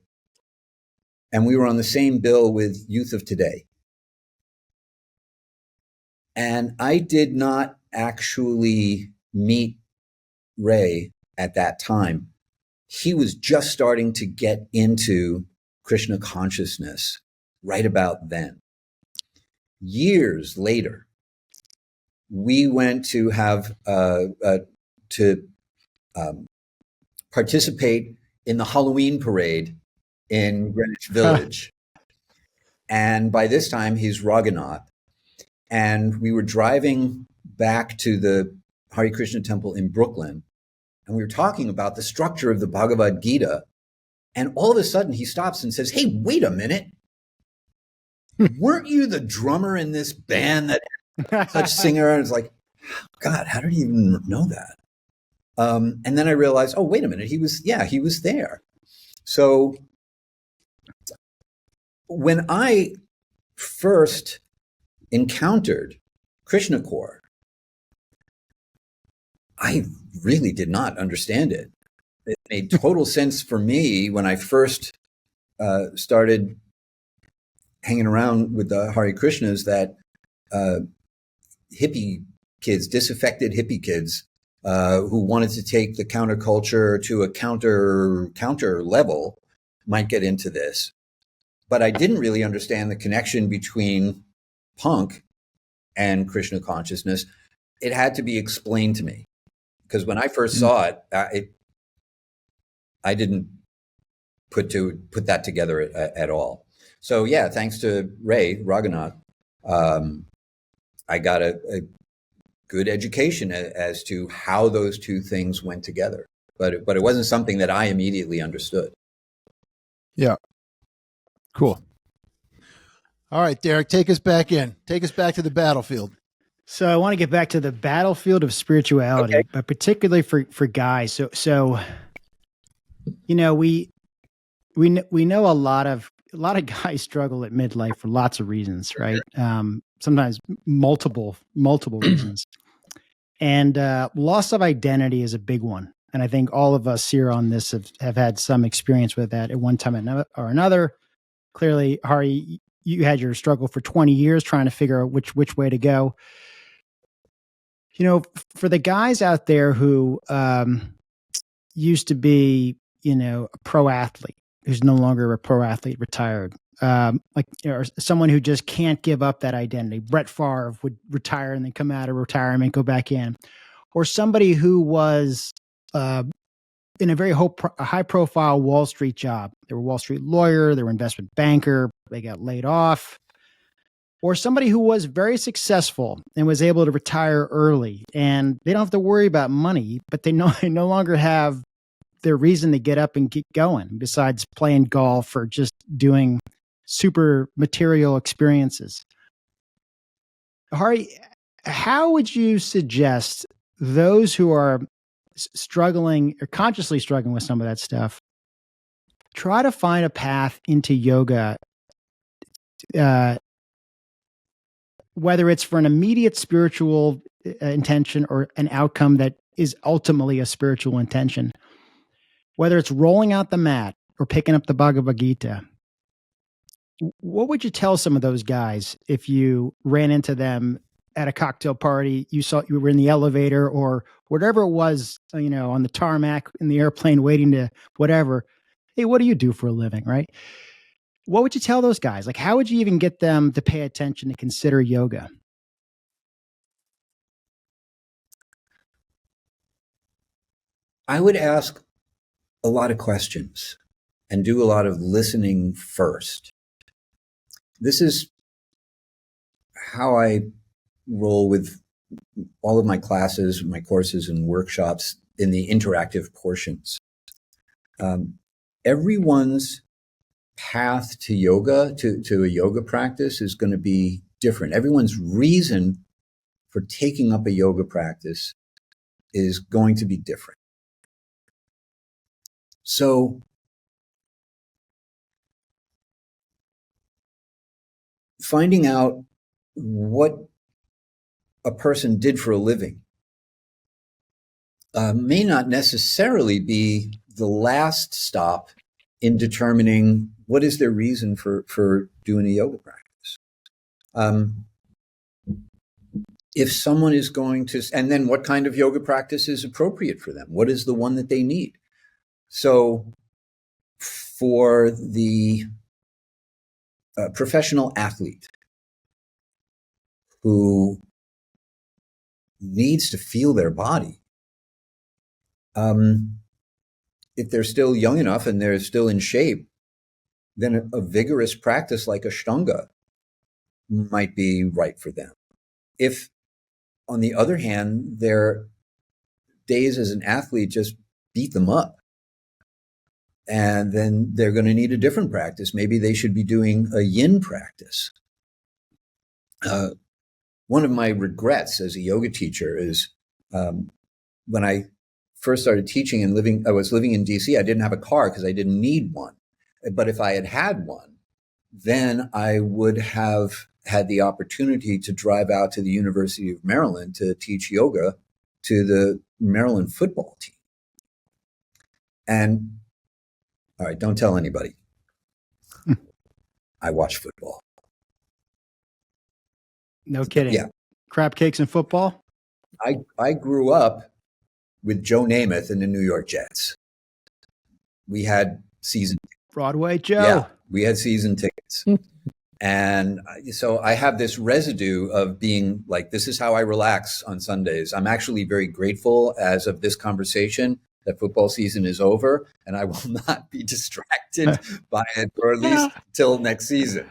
and we were on the same bill with Youth of Today. And I did not actually meet Ray at that time. He was just starting to get into Krishna consciousness right about then. Years later, we went to have to participate in the Halloween parade in Greenwich Village. And by this time, he's Raghunath. And we were driving back to the Hari-kirtana temple in Brooklyn, and we were talking about the structure of the Bhagavad Gita. And all of a sudden, he stops and says, "Hey, wait a minute. Weren't you the drummer in this band that had such singer?" And it's like, God, how did he even know that? And then I realized, oh, wait a minute. He was there. So when I first encountered Krishna Core, I really did not understand it. It made total sense for me when I first started hanging around with the Hare Krishnas that hippie kids, disaffected hippie kids, who wanted to take the counterculture to a counter level might get into this. But I didn't really understand the connection between punk and Krishna consciousness. It had to be explained to me, because when I first saw it, I didn't put that together at all. So yeah, thanks to Ray Raghunath, I got a good education as to how those two things went together. But it wasn't something that I immediately understood. Yeah. Cool. All right, Derek, take us back in. Take us back to the battlefield. So I want to get back to the battlefield of spirituality, Okay. but particularly for guys. So we know a lot of guys struggle at midlife for lots of reasons, right? Sometimes multiple reasons. And loss of identity is a big one. And I think all of us here on this have had some experience with that at one time or another. Clearly, Hari, you had your struggle for 20 years trying to figure out which way to go. For the guys out there who used to be, a pro athlete, who's no longer a pro athlete, retired, or someone who just can't give up that identity. Brett Favre would retire and then come out of retirement, go back in. Or somebody who was in a very high profile Wall Street job. They were a Wall Street lawyer, they were investment banker, they got laid off. Or somebody who was very successful and was able to retire early, and they don't have to worry about money, but they no longer have their reason to get up and get going besides playing golf or just doing super material experiences. Hari, how would you suggest those who are struggling or consciously struggling with some of that stuff try to find a path into yoga, whether it's for an immediate spiritual intention or an outcome that is ultimately a spiritual intention, whether it's rolling out the mat or picking up the Bhagavad Gita? What would you tell some of those guys if you ran into them at a cocktail party, you were in the elevator or whatever it was, on the tarmac, in the airplane, waiting to whatever? Hey, what do you do for a living, right? What would you tell those guys? Like, how would you even get them to pay attention to consider yoga? I would ask a lot of questions and do a lot of listening first. This is how I roll with all of my classes, my courses, and workshops in the interactive portions. everyone's path to yoga, to a yoga practice, is going to be different. Everyone's reason for taking up a yoga practice is going to be different. So finding out what a person did for a living may not necessarily be the last stop in determining what is their reason for doing a yoga practice. If someone is going to, and then what kind of yoga practice is appropriate for them? What is the one that they need? So for the professional athlete who needs to feel their body, if they're still young enough and they're still in shape, then a vigorous practice like Ashtanga might be right for them. If, on the other hand, their days as an athlete just beat them up, and then they're going to need a different practice. Maybe they should be doing a yin practice. One of my regrets as a yoga teacher is when I first started teaching and living, I was living in DC. I didn't have a car because I didn't need one. But if I had had one, then I would have had the opportunity to drive out to the University of Maryland to teach yoga to the Maryland football team. And all right, don't tell anybody. I watch football. No kidding. Yeah. Crab cakes and football? I grew up with Joe Namath and the New York Jets. We had season Broadway Joe. Yeah, we had season tickets. And so I have this residue of being like, this is how I relax on Sundays. I'm actually very grateful as of this conversation that football season is over and I will not be distracted by it, or at least till next season.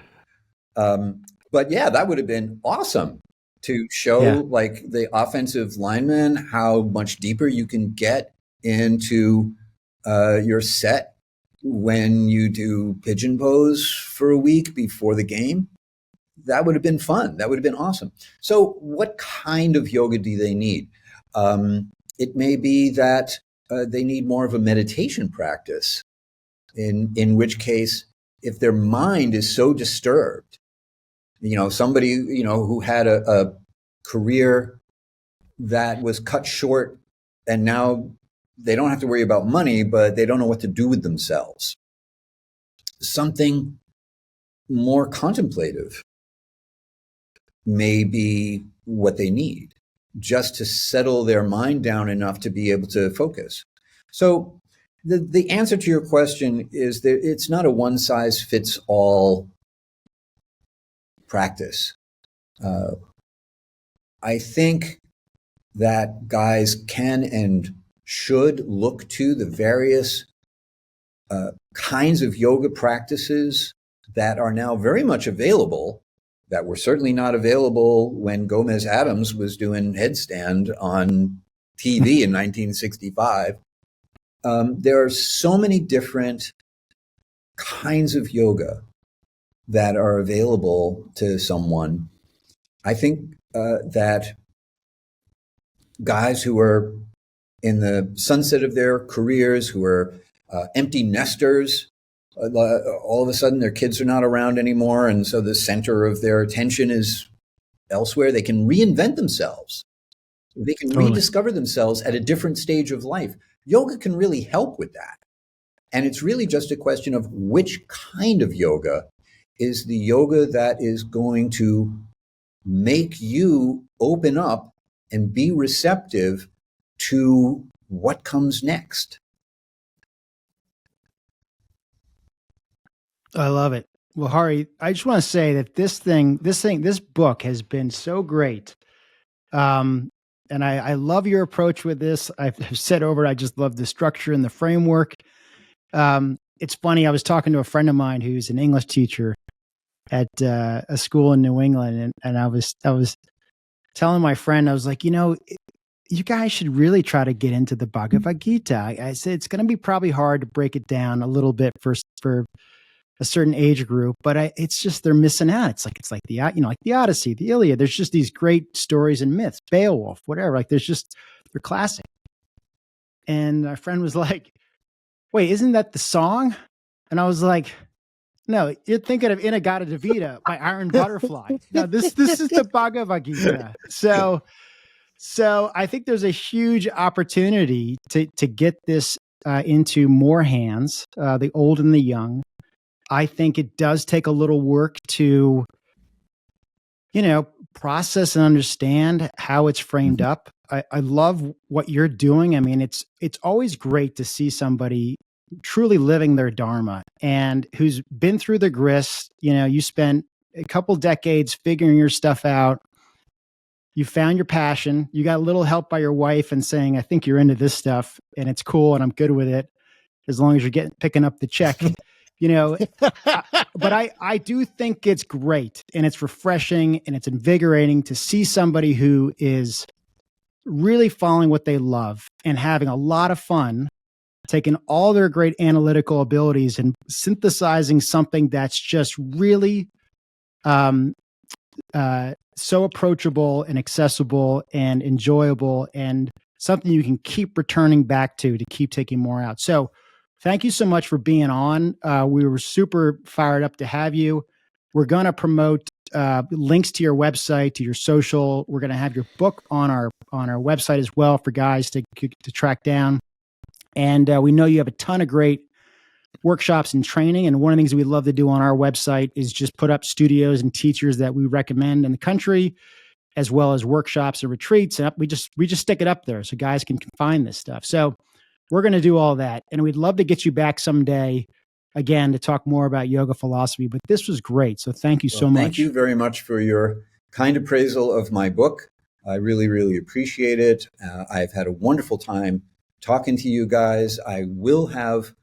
But yeah, that would have been awesome to show like the offensive linemen how much deeper you can get into your set when you do pigeon pose for a week before the game. That would have been fun. That would have been awesome. So what kind of yoga do they need? It may be that they need more of a meditation practice, in which case, if their mind is so disturbed, somebody, who had a career that was cut short and now they don't have to worry about money, but they don't know what to do with themselves. Something more contemplative may be what they need, just to settle their mind down enough to be able to focus. So the answer to your question is that it's not a one-size-fits-all practice. I think that guys can and should look to the various kinds of yoga practices that are now very much available, that were certainly not available when Gomez Adams was doing headstand on TV in 1965. There are so many different kinds of yoga that are available to someone. I think that guys who are in the sunset of their careers, who are empty nesters, all of a sudden their kids are not around anymore, and so the center of their attention is elsewhere. They can reinvent themselves. They can rediscover themselves at a different stage of life. Yoga can really help with that. And it's really just a question of which kind of yoga is the yoga that is going to make you open up and be receptive to what comes next. I love it. Well, Hari, I just want to say that this book has been so great. And I love your approach with this. I've said over, I just love the structure and the framework. It's funny. I was talking to a friend of mine who's an English teacher at a school in New England. And I was telling my friend, I was like, you guys should really try to get into the Bhagavad Gita. I said it's going to be probably hard to break it down a little bit for a certain age group, but it's just they're missing out. It's like the like the Odyssey, the Iliad. There's just these great stories and myths, Beowulf, whatever. Like they're classic. And my friend was like, "Wait, isn't that the song?" And I was like, "No, you're thinking of In-A-Gadda-Da-Vida by Iron Butterfly. No, this is the Bhagavad Gita." So I think there's a huge opportunity to get this into more hands, the old and the young. I think it does take a little work to, process and understand how it's framed up. I love what you're doing. I mean, it's always great to see somebody truly living their Dharma and who's been through the grist. You spent a couple decades figuring your stuff out. You found your passion. You got a little help by your wife and saying, I think you're into this stuff and it's cool and I'm good with it as long as you're picking up the check. But I do think it's great and it's refreshing and it's invigorating to see somebody who is really following what they love and having a lot of fun, taking all their great analytical abilities and synthesizing something that's just really so approachable and accessible and enjoyable and something you can keep returning back to keep taking more out. So thank you so much for being on. We were super fired up to have you. We're going to promote links to your website, to your social. We're going to have your book on our website as well for guys to track down. And we know you have a ton of great workshops and training. And one of the things we love to do on our website is just put up studios and teachers that we recommend in the country, as well as workshops and retreats. And we just stick it up there so guys can find this stuff. So we're going to do all that. And we'd love to get you back someday again to talk more about yoga philosophy. But this was great. So thank you so much. Thank you very much for your kind appraisal of my book. I really, really appreciate it. I've had a wonderful time talking to you guys. I will have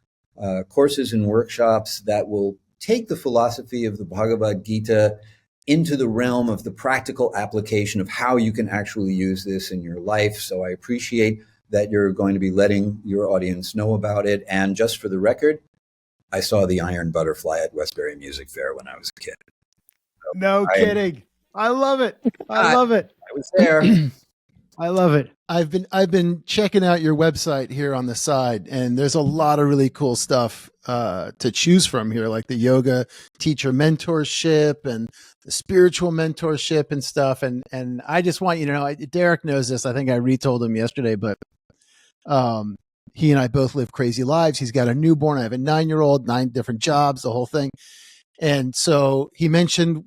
courses and workshops that will take the philosophy of the Bhagavad Gita into the realm of the practical application of how you can actually use this in your life. So I appreciate that you're going to be letting your audience know about it. And just for the record, I saw the Iron Butterfly at Westbury Music Fair when I was a kid. So no kidding. I love it. I love it. I was there. I love it. I've been checking out your website here on the side, and there's a lot of really cool stuff to choose from here, like the yoga teacher mentorship and the spiritual mentorship and stuff. And I just want you to know, Derek knows this. I think I retold him yesterday, but he and I both live crazy lives. He's got a newborn. I have a 9-year-old, 9 different jobs, the whole thing. And so he mentioned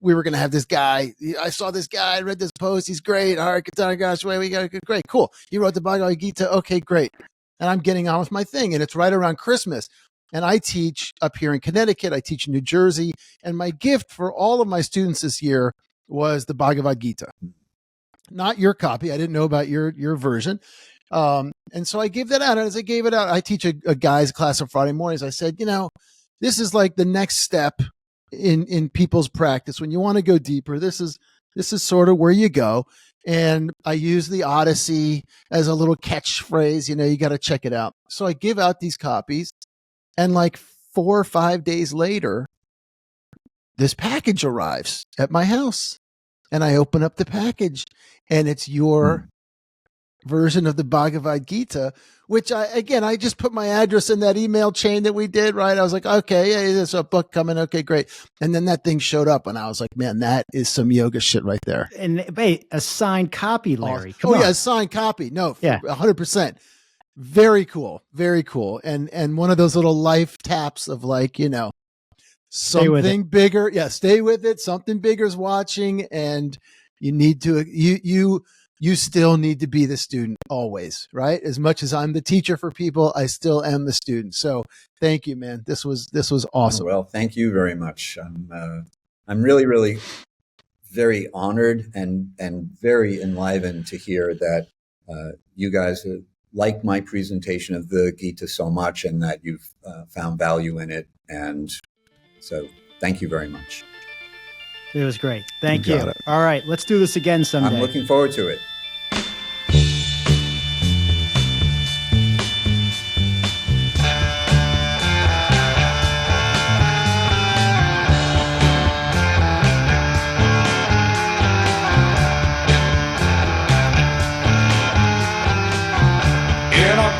we were going to have this guy. I saw this guy. I read this post. He's great. Hari-kirtana, gosh, we got great. Cool. He wrote the Bhagavad Gita. Okay, great. And I'm getting on with my thing. And it's right around Christmas. And I teach up here in Connecticut. I teach in New Jersey. And my gift for all of my students this year was the Bhagavad Gita. Not your copy. I didn't know about your version. And so I gave that out. And as I gave it out, I teach a guy's class on Friday mornings. I said, this is like the next step in people's practice. When you want to go deeper, this is sort of where you go. And I use the Odyssey as a little catchphrase. You got to check it out. So I give out these copies, and like 4 or 5 days later, this package arrives at my house, and I open up the package, and it's your version of the Bhagavad Gita, which I just put my address in that email chain that we did, right? I was like, okay, yeah, there's a book coming. Okay, great. And then that thing showed up, and I was like, man, that is some yoga shit right there. And wait, a signed copy, Larry. Come on. Yeah, a signed copy. No, yeah, 100%. Very cool. Very cool. And one of those little life taps of like, something bigger. Yeah, stay with it. Something bigger is watching, and you need to, you still need to be the student always, right? As much as I'm the teacher for people, I still am the student. So thank you, man. This was awesome. Well, thank you very much. I'm really, really very honored and very enlivened to hear that you guys like my presentation of the Gita so much, and that you've found value in it. And so thank you very much. It was great. Thank you. All right, let's do this again someday. I'm looking forward to it.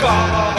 God.